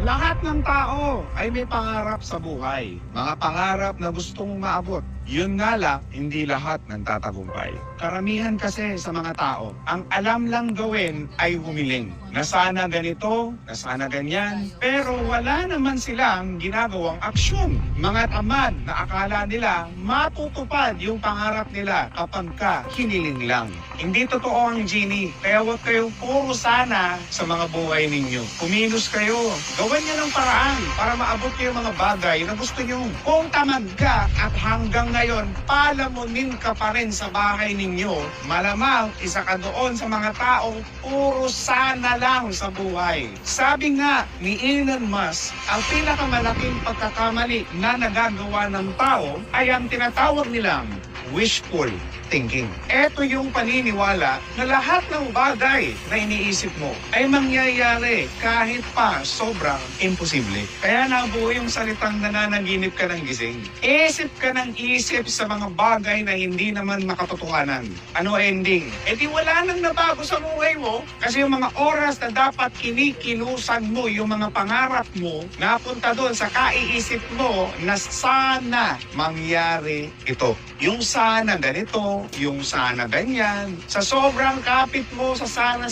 Lahat ng tao ay may pangarap sa buhay. Mga pangarap na gustong maabot. Yun nga lang, hindi lahat nagtatagumpay. Karamihan kasi sa mga tao, ang alam lang gawin ay humiling. Na sana ganito, na sana ganyan, pero wala naman silang ginagawang aksyon. Mga tamad na akala nila matutupad yung pangarap nila kapag ka hiniling lang. Hindi totoo ang genie, kaya huwag kayong puro sana sa mga buhay ninyo. Kumilos kayo, gawan niyo ng paraan para maabot niyo yung mga bagay na gusto niyo. Kung tamad ka at hanggang ngayon, palamunin ka pa rin sa bahay ninyo, malamang isa ka doon sa mga taong puro sana lang sa buhay. Sabi nga ni Elon Musk, ang pinakamalaking pagkakamali na nagagawa ng tao ay ang tinatawag nilang wishful thinking. Ito yung paniniwala na lahat ng bagay na iniisip mo ay mangyayari kahit pa sobrang imposible. Kaya nabuo yung salitang nananaginip ka ng gising. Isip ka ng isip sa mga bagay na hindi naman makatotohanan. Ano ending? E di wala nang nabago sa buhay mo kasi yung mga oras na dapat kinikilusan mo yung mga pangarap mo, napunta doon sa kaiisip mo na sana mangyari ito. Yung sana ganito, yung sana ganyan. Sa sobrang kapit mo sa sana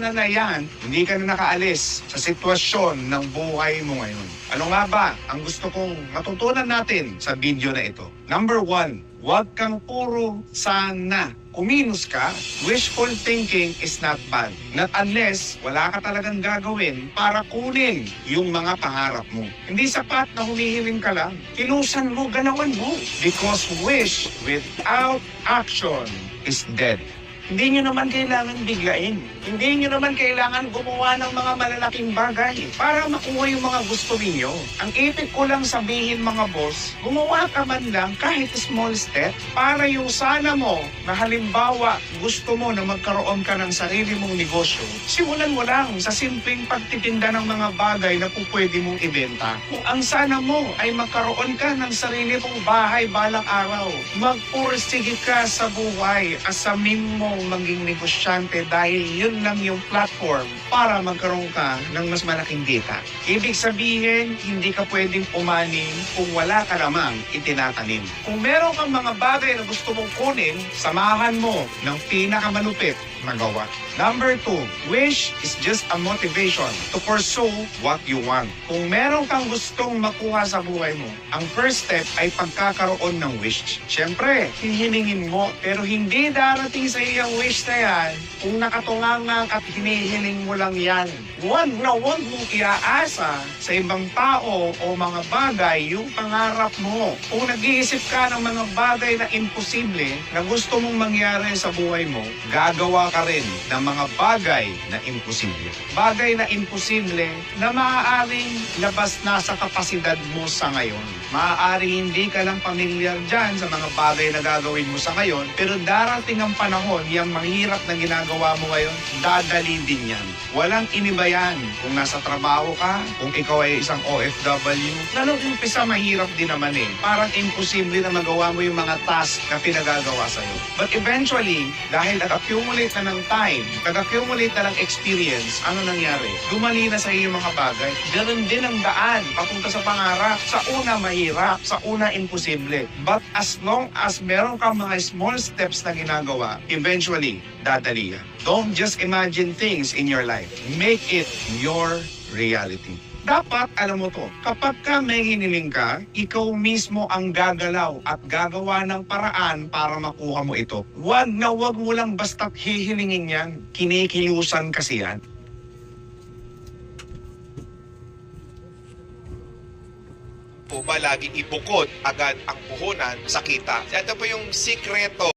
na yan, hindi ka na nakaalis sa sitwasyon ng buhay mo ngayon. Ano nga ba ang gusto kong matutunan natin sa video na ito? Number 1, huwag kang puro sana. Kumilos ka, wishful thinking is not bad. Not unless wala ka talagang gagawin para kunin yung mga pangarap mo. Hindi sapat na humihiling ka lang. Kilusan mo, ganawan mo. Because wish without action is dead. Hindi nyo naman kailangan biglain. Hindi nyo naman kailangan gumawa ng mga malalaking bagay para makuha yung mga gusto ninyo. Ang ibig ko lang sabihin mga boss, gumawa ka man lang kahit small step para yung sana mo na halimbawa gusto mo na magkaroon ka ng sarili mong negosyo, simulan mo lang sa simpleng pagtitinda ng mga bagay na pwede mong ibenta. Kung ang sana mo ay magkaroon ka ng sarili mong bahay balang araw, magpursige ka sa buhay, asamin mo maging negosyante dahil yun lang yung platform para magkaroon ka ng mas malaking kita. Ibig sabihin, hindi ka pwedeng umanin kung wala ka namang itinatanim. Kung meron kang mga bagay na gusto mong kunin, samahan mo ng pinakamalupit na gawa. Number 2, wish is just a motivation to pursue what you want. Kung meron kang gustong makuha sa buhay mo, ang first step ay pagkakaroon ng wish. Siyempre, hihilingin mo, pero hindi darating sa iyong wish na yan kung nakatunganga at hinihiling mo lang yan. Huwag mong iaasa sa ibang tao o mga bagay yung pangarap mo. Kung nag-iisip ka ng mga bagay na imposible na gusto mong mangyari sa buhay mo, gagawa ka rin ng mga bagay na imposible. Bagay na imposible na maaaring labas na sa kapasidad mo sa ngayon. Maaaring hindi ka lang pamilyar dyan sa mga bagay na gagawin mo sa ngayon, pero darating ang panahon, yung mahirap na ginagawa mo ngayon, dadali din yan. Walang iniba yan kung nasa trabaho ka, kung ikaw ay isang OFW. Lalo umpisa mahirap din naman eh. Parang imposible na magawa mo yung mga task na pinagagawa sa'yo. But eventually, dahil nag-accumulate na ng time, nag-accumulate na ng experience, ano nangyari? Gumali na sa iyo yung mga bagay. Ganun din ang daan papunta sa pangarap. Sa una mahirap, sa una imposible. But as long as meron kang mga small steps na ginagawa, eventually, dadali yan. Don't just imagine things in your life. Make it your reality. Dapat, alam mo to, kapag ka may hiniling ka, ikaw mismo ang gagalaw at gagawa ng paraan para makuha mo ito. Huwag mo lang basta't hihilingin yan. Kinikilusan kasi yan. Po ba laging ibukod agad ang puhunan sa kita? Ito po yung sikreto